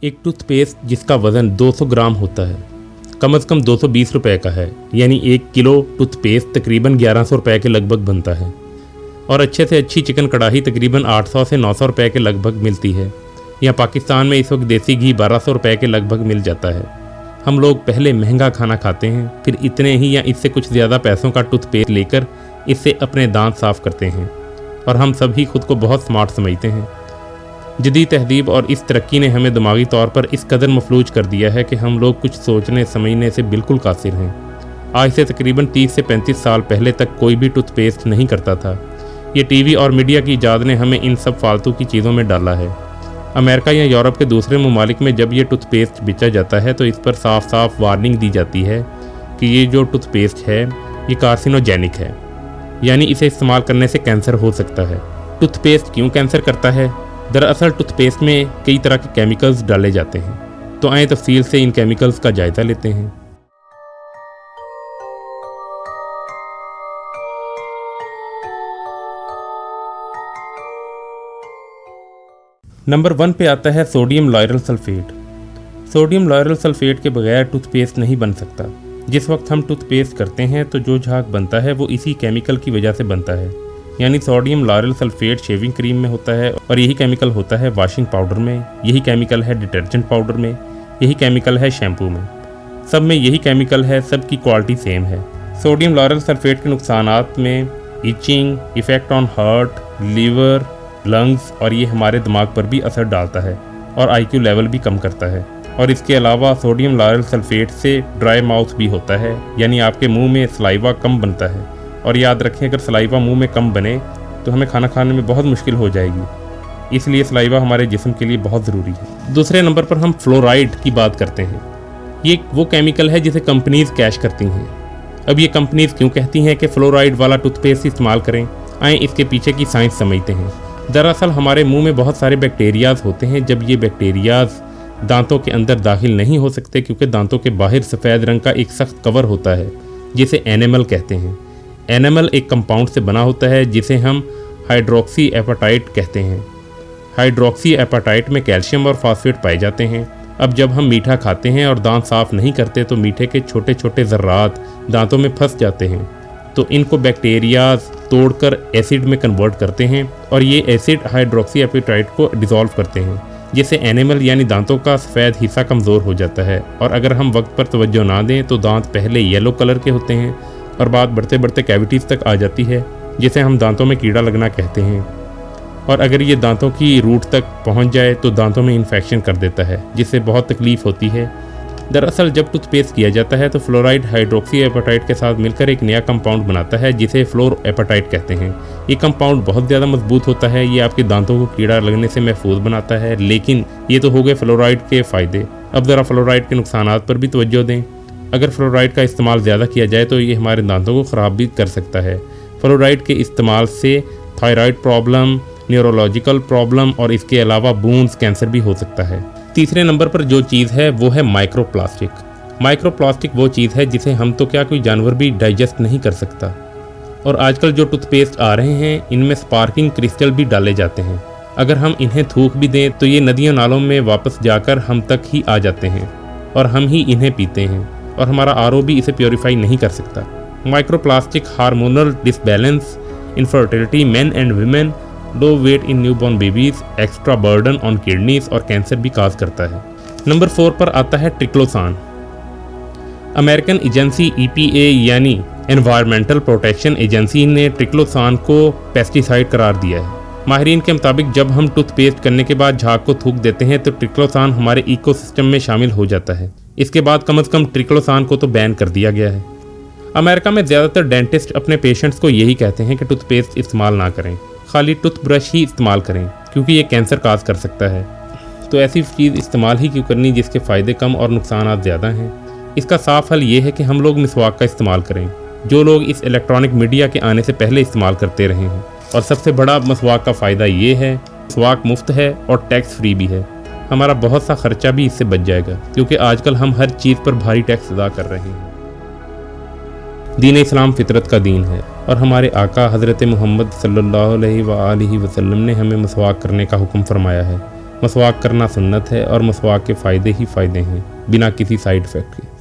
एक टूथपेस्ट जिसका वज़न 200 ग्राम होता है कम से कम 220 रुपये का है, यानी 1 किलो टूथपेस्ट तकरीबन 1100 रुपये के लगभग बनता है। और अच्छे से अच्छी चिकन कढ़ाई तकरीबन 800 से 900 रुपये के लगभग मिलती है। यहाँ पाकिस्तान में इस वक्त देसी घी 1200 रुपये के लगभग मिल जाता है। हम लोग पहले महंगा खाना खाते हैं, फिर इतने ही या इससे कुछ ज़्यादा पैसों का टूथपेस्ट लेकर इससे अपने दांत साफ़ करते हैं। और हम सभी खुद को बहुत स्मार्ट समझते हैं। जदीद तहज़ीब और इस तरक्की ने हमें दिमागी तौर पर इस कदर मफलूज कर दिया है कि हम लोग कुछ सोचने समझने से बिल्कुल कासिर हैं। आज से तकरीबन 30 से 35 साल पहले तक कोई भी टूथपेस्ट नहीं करता था। ये टीवी और मीडिया की इजाज़त ने हमें इन सब फालतू की चीज़ों में डाला है। अमेरिका या यूरोप के दूसरे ममालिक में जब ये टूथपेस्ट बेचा जाता है तो इस पर साफ साफ वार्निंग दी जाती है कि ये जो टूथपेस्ट है ये कार्सिनोजेनिक है, यानी इसे इस्तेमाल करने से कैंसर हो सकता है। टूथपेस्ट क्यों कैंसर करता है? दरअसल टूथपेस्ट में कई तरह के केमिकल्स डाले जाते हैं। तो आइए तफसील से इन केमिकल्स का जायज़ा लेते हैं। नंबर 1 पे आता है sodium lauryl sulphate. Sodium lauryl sulphate के बगैर टूथपेस्ट नहीं बन सकता। जिस वक्त हम टूथपेस्ट करते हैं तो जो झाग बनता है वो इसी केमिकल की वजह से बनता है, यानी sodium lauryl sulphate shaving cream में होता है और यही केमिकल होता है वॉशिंग पाउडर में, यही केमिकल है डिटर्जेंट पाउडर में, यही केमिकल है शैम्पू में। सब में यही केमिकल है, सब की क्वालिटी सेम है। सोडियम लॉयरल सल्फेट के नुकसानात में itching, effect on heart, liver, lungs और ये हमारे दिमाग पर भी असर डालता है और IQ लेवल भी कम करता है। और इसके अलावा सोडियम लॉयरल सल्फेट से ड्राई माउथ भी होता है, यानी आपके मुंह में सलाइवा कम बनता है। और याद रखें, अगर सलाइवा मुंह में कम बने तो हमें खाना खाने में बहुत मुश्किल हो जाएगी। इसलिए सलाइवा हमारे जिस्म के लिए बहुत ज़रूरी है। दूसरे नंबर पर हम फ्लोराइड की बात करते हैं। ये वो केमिकल है जिसे कंपनीज़ कैश करती हैं। अब ये कंपनीज़ क्यों कहती हैं कि फ्लोराइड वाला टूथपेस्ट इस्तेमाल करें? आएँ इसके पीछे की साइंस समझते हैं। दरअसल हमारे मुंह में बहुत सारे बैक्टीरियाज़ होते हैं। जब ये बैक्टीरियाज़ दांतों के अंदर दाखिल नहीं हो सकते क्योंकि दांतों के बाहर सफ़ेद रंग का एक सख्त कवर होता है जिसे एनेमल कहते हैं। एनेमल एक कंपाउंड से बना होता है जिसे हम हाइड्रोक्सी एपेटाइट कहते हैं। हाइड्रोक्सी एपेटाइट में कैल्शियम और फास्फेट पाए जाते हैं। अब जब हम मीठा खाते हैं और दांत साफ़ नहीं करते तो मीठे के छोटे छोटे ज़र्रात दांतों में फंस जाते हैं। तो इनको बैक्टीरियाज तोड़कर एसिड में कन्वर्ट करते हैं और ये एसिड हाइड्रोक्सी एपेटाइट को डिसॉल्व करते हैं, जिससे एनिमल यानी दांतों का सफ़ेद हिस्सा कमज़ोर हो जाता है। और अगर हम वक्त पर तवज्जो ना दें तो दांत पहले येलो कलर के होते हैं और बात बढ़ते बढ़ते कैविटीज़ तक आ जाती है, जिसे हम दांतों में कीड़ा लगना कहते हैं। और अगर ये दांतों की रूट तक पहुंच जाए तो दांतों में इन्फेक्शन कर देता है, जिससे बहुत तकलीफ़ होती है। दरअसल जब टूथपेस्ट किया जाता है तो फ्लोराइड हाइड्रोक्सी एपेटाइट के साथ मिलकर एक नया कंपाउंड बनाता है जिसे फ्लोर एपेटाइट कहते हैं। ये कंपाउंड बहुत ज़्यादा मजबूत होता है। ये आपके दांतों को कीड़ा लगने से महफूज बनाता है। लेकिन ये तो हो गए फ्लोराइड के फ़ायदे। अब ज़रा फ्लोराइड के नुकसानात पर भी तवज्जो दें। अगर फ्लोराइड का इस्तेमाल ज़्यादा किया जाए तो ये हमारे दांतों को ख़राब भी कर सकता है। फ्लोराइड के इस्तेमाल से थायराइड प्रॉब्लम, न्यूरोलॉजिकल प्रॉब्लम और इसके अलावा बूंस कैंसर भी हो सकता है। तीसरे नंबर पर जो चीज़ है वो है माइक्रोप्लास्टिक। माइक्रोप्लास्टिक वो चीज़ है जिसे हम तो क्या कोई जानवर भी डाइजेस्ट नहीं कर सकता। और आजकल जो टूथपेस्ट आ रहे हैं इनमें स्पार्किंग क्रिस्टल भी डाले जाते हैं। अगर हम इन्हें थूक भी दें तो ये नदियों नालों में वापस जाकर हम तक ही आ जाते हैं और हम ही इन्हें पीते हैं और हमारा RO भी इसे प्योरीफाई नहीं कर सकता। Microplastic hormonal disbalance, infertility, men and women, low weight in newborn babies, extra burden on kidneys और कैंसर भी काज करता है। नंबर 4 पर आता है ट्रिक्लोसान। अमेरिकन एजेंसी EPA यानी एनवायरमेंटल प्रोटेक्शन एजेंसी ने ट्रिक्लोसान को पेस्टिसाइड करार दिया है। माहिरीन के मुताबिक जब हम टूथपेस्ट करने के बाद झाग को थूक देते हैं तो ट्रिक्लोसान हमारे इकोसिस्टम में शामिल हो जाता है। इसके बाद कम से कम ट्रिक्लोसान को तो बैन कर दिया गया है। अमेरिका में ज़्यादातर डेंटिस्ट अपने पेशेंट्स को यही कहते हैं कि टूथपेस्ट इस्तेमाल ना करें, खाली टूथब्रश ही इस्तेमाल करें क्योंकि ये कैंसर काज कर सकता है। तो ऐसी चीज़ इस्तेमाल ही क्यों करनी जिसके फ़ायदे कम और नुकसान ज़्यादा हैं। इसका साफ हल ये है कि हम लोग मिसवाक का इस्तेमाल करें, जो लोग इस इलेक्ट्रॉनिक मीडिया के आने से पहले इस्तेमाल करते रहे हैं। और सबसे बड़ा मिसवाक का फ़ायदा ये है, मिसवाक मुफ्त है और टैक्स फ्री भी है। हमारा बहुत सा खर्चा भी इससे बच जाएगा क्योंकि आजकल हम हर चीज़ पर भारी टैक्स अदा कर रहे हैं। दीन इस्लाम फितरत का दीन है और हमारे आका हज़रत मोहम्मद सल्लल्लाहु अलैहि वसल्लम ने हमें मिसवाक करने का हुक्म फरमाया है। मसवाक करना सुन्नत है और मसवाक के फ़ायदे ही फ़ायदे हैं बिना किसी साइड इफ़ेक्ट के।